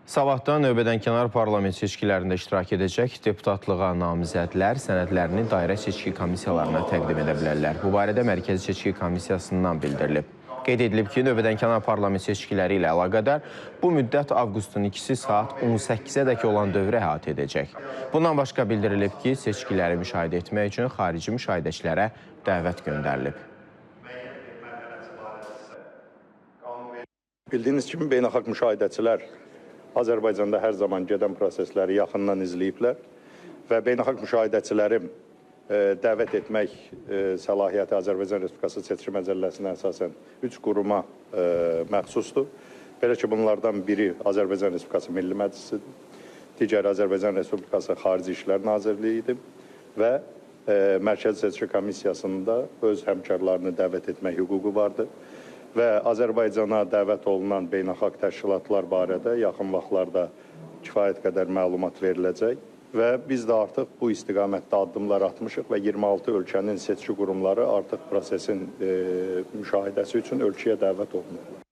Sabahdan növbədənkənar parlament seçkilərində iştirak edəcək deputatlığa namizədlər sənədlərini dairə seçki komissiyalarına təqdim edə bilərlər. Bu barədə Mərkəzi Seçki Komissiyasından bildirilib. Qeyd edilib ki, növbədənkənar parlament seçkiləri ilə əlaqədar bu müddət avqustun 2-si saat 18-ədək olan dövrə əhatə edəcək. Bundan başqa bildirilib ki, seçkiləri müşahidə etmək üçün xarici müşahidəçilərə dəvət göndərilib. Bildiyiniz kimi beynəlxalq müşahidəçilər Azərbaycanda hər zaman gedən prosesləri yaxından izləyiblər və beynəlxalq müşahidəçilərin dəvət etmək səlahiyyəti Azərbaycan Respublikası Seçki Məcəlləsinə əsasən 3 quruma məxsusdur. Belə ki, bunlardan biri Azərbaycan Respublikası Milli Məclisidir, digəri Azərbaycan Respublikası Xarici İşlər Nazirliyidir və Mərkəzi Seçki Komissiyasında öz həmkarlarını dəvət etmək hüququ vardır. Və Azərbaycana dəvət olunan beynəlxalq təşkilatlar barədə yaxın vaxtlarda kifayət qədər məlumat veriləcək və biz də artıq bu istiqamətdə addımlar atmışıq və 26 ölkənin seçki qurumları artıq prosesin müşahidəsi üçün ölkəyə dəvət olunurlar.